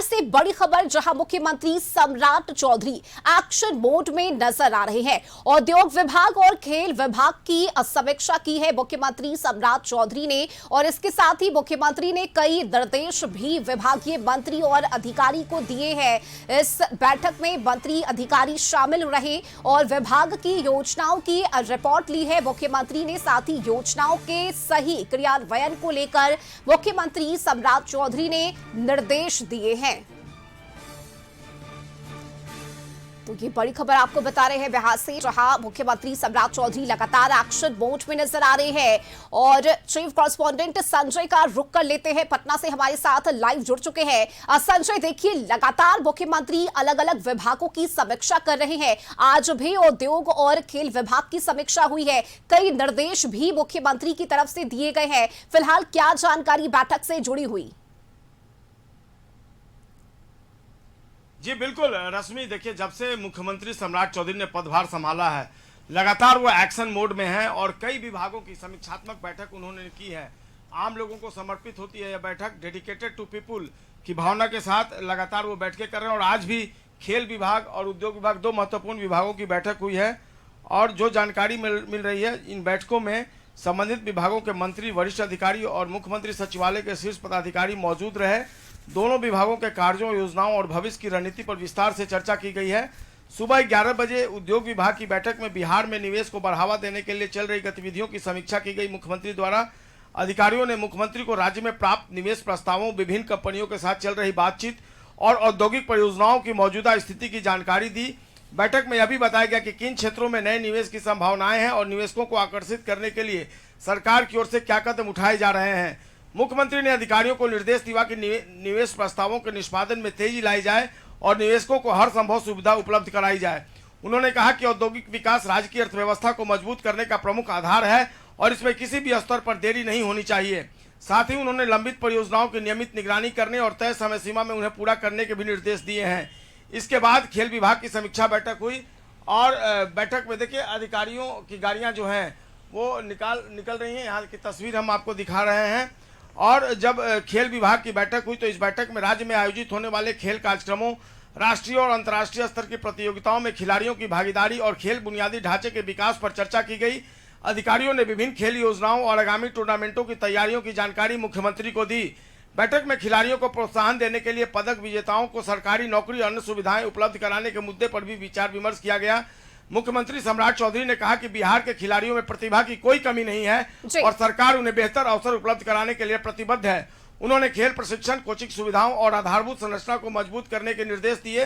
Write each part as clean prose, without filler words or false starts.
से बड़ी खबर, जहां मुख्यमंत्री सम्राट चौधरी एक्शन मोड में नजर आ रहे हैं। उद्योग विभाग और खेल विभाग की समीक्षा की है मुख्यमंत्री सम्राट चौधरी ने, और इसके साथ ही मुख्यमंत्री ने कई निर्देश भी विभागीय मंत्री और अधिकारी को दिए हैं। इस बैठक में मंत्री अधिकारी शामिल रहे और विभाग की योजनाओं की रिपोर्ट ली है मुख्यमंत्री ने। साथ ही योजनाओं के सही क्रियान्वयन को लेकर मुख्यमंत्री सम्राट चौधरी ने निर्देश दिए हैं। तो ये बड़ी खबर आपको बता रहे हैं बिहार से, जहां मुख्यमंत्री सम्राट चौधरी लगातार एक्शन मोड में नजर आ रहे हैं। और चीफ कॉरेस्पॉन्डेंट संजय का रुख कर लेते हैं, पटना से हमारे साथ लाइव जुड़ चुके हैं। संजय, देखिए लगातार मुख्यमंत्री अलग अलग विभागों की समीक्षा कर रहे हैं। आज भी उद्योग और खेल विभाग की समीक्षा हुई है, कई निर्देश भी मुख्यमंत्री की तरफ से दिए गए हैं। फिलहाल क्या जानकारी बैठक से जुड़ी हुई? जी बिल्कुल रश्मि, देखिए जब से मुख्यमंत्री सम्राट चौधरी ने पदभार संभाला है लगातार वो एक्शन मोड में है और कई विभागों की समीक्षात्मक बैठक उन्होंने की है। आम लोगों को समर्पित होती है यह बैठक, डेडिकेटेड टू पीपुल की भावना के साथ लगातार वो बैठकें कर रहे हैं। और आज भी खेल विभाग और उद्योग विभाग, दो महत्वपूर्ण विभागों की बैठक हुई है। और जो जानकारी मिल रही है, इन बैठकों में संबंधित विभागों के मंत्री, वरिष्ठ अधिकारी और मुख्यमंत्री सचिवालय के शीर्ष पदाधिकारी मौजूद रहे। दोनों विभागों के कार्यों, योजनाओं और भविष्य की रणनीति पर विस्तार से चर्चा की गई है। सुबह 11 बजे उद्योग विभाग की बैठक में बिहार में निवेश को बढ़ावा देने के लिए चल रही गतिविधियों की समीक्षा की गई मुख्यमंत्री द्वारा। अधिकारियों ने मुख्यमंत्री को राज्य में प्राप्त निवेश प्रस्तावों, विभिन्न कंपनियों के साथ चल रही बातचीत और औद्योगिक परियोजनाओं की मौजूदा स्थिति की जानकारी दी। बैठक में यह भी बताया गया कि किन क्षेत्रों में नए निवेश की संभावनाएं हैं और निवेशकों को आकर्षित करने के लिए सरकार की ओर से क्या कदम उठाए जा रहे हैं। मुख्यमंत्री ने अधिकारियों को निर्देश दिया कि निवेश प्रस्तावों के निष्पादन में तेजी लाई जाए और निवेशकों को हर संभव सुविधा उपलब्ध कराई जाए। उन्होंने कहा कि औद्योगिक विकास राज्य की अर्थव्यवस्था को मजबूत करने का प्रमुख आधार है और इसमें किसी भी स्तर पर देरी नहीं होनी चाहिए। साथ ही उन्होंने लंबित परियोजनाओं की नियमित निगरानी करने और तय समय सीमा में उन्हें पूरा करने के भी निर्देश दिए हैं। इसके बाद खेल विभाग की समीक्षा बैठक हुई और बैठक में देखिए अधिकारियों की गाड़ियाँ जो हैं वो निकल रही हैं। यहाँ की तस्वीर हम आपको दिखा रहे हैं। और जब खेल विभाग की बैठक हुई तो इस बैठक में राज्य में आयोजित होने वाले खेल कार्यक्रमों, राष्ट्रीय और अंतर्राष्ट्रीय स्तर की प्रतियोगिताओं में खिलाड़ियों की भागीदारी और खेल बुनियादी ढांचे के विकास पर चर्चा की गई। अधिकारियों ने विभिन्न खेल योजनाओं और आगामी टूर्नामेंटों की तैयारियों की जानकारी मुख्यमंत्री को दी। बैठक में खिलाड़ियों को प्रोत्साहन देने के लिए पदक विजेताओं को सरकारी नौकरी और अन्य सुविधाएं उपलब्ध कराने के मुद्दे पर भी विचार विमर्श किया गया। मुख्यमंत्री सम्राट चौधरी ने कहा कि बिहार के खिलाड़ियों में प्रतिभा की कोई कमी नहीं है और सरकार उन्हें बेहतर अवसर उपलब्ध कराने के लिए प्रतिबद्ध है। उन्होंने खेल प्रशिक्षण, कोचिंग सुविधाओं और आधारभूत संरचना को मजबूत करने के निर्देश दिए।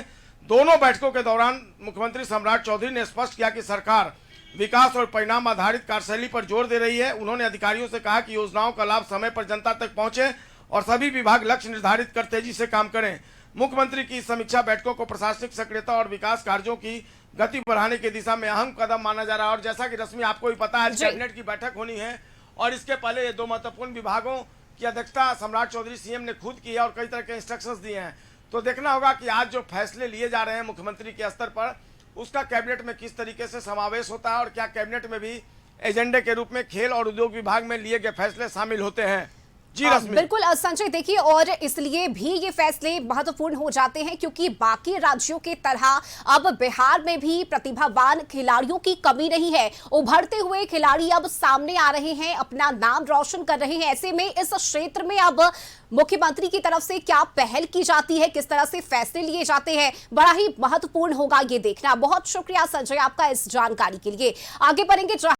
दोनों बैठकों के दौरान मुख्यमंत्री सम्राट चौधरी ने स्पष्ट किया कि सरकार विकास और परिणाम आधारित कार्यशैली पर जोर दे रही है। उन्होंने अधिकारियों से कहा कि योजनाओं का लाभ समय पर जनता तक पहुंचे और सभी विभाग लक्ष्य निर्धारित कर तेजी से काम करें। मुख्यमंत्री की समीक्षा बैठकों को प्रशासनिक सक्रियता और विकास कार्यों की गति बढ़ाने की दिशा में अहम कदम माना जा रहा है। और जैसा कि रश्मि आपको भी पता है, कैबिनेट की बैठक होनी है और इसके पहले ये दो महत्वपूर्ण विभागों की अध्यक्षता सम्राट चौधरी सीएम ने खुद की है और कई तरह के इंस्ट्रक्शंस दिए हैं। तो देखना होगा कि आज जो फैसले लिए जा रहे हैं मुख्यमंत्री के स्तर पर, उसका कैबिनेट में किस तरीके से समावेश होता है और क्या कैबिनेट में भी एजेंडे के रूप में खेल और उद्योग विभाग में लिए गए फैसले शामिल होते हैं। जी बिल्कुल संजय, देखिए और इसलिए भी ये फैसले महत्वपूर्ण हो जाते हैं क्योंकि बाकी राज्यों की तरह अब बिहार में भी प्रतिभावान खिलाड़ियों की कमी नहीं है। उभरते हुए खिलाड़ी अब सामने आ रहे हैं, अपना नाम रोशन कर रहे हैं। ऐसे में इस क्षेत्र में अब मुख्यमंत्री की तरफ से क्या पहल की जाती है, किस तरह से फैसले लिए जाते हैं, बड़ा ही महत्वपूर्ण होगा ये देखना। बहुत शुक्रिया संजय आपका इस जानकारी के लिए। आगे बढ़ेंगे।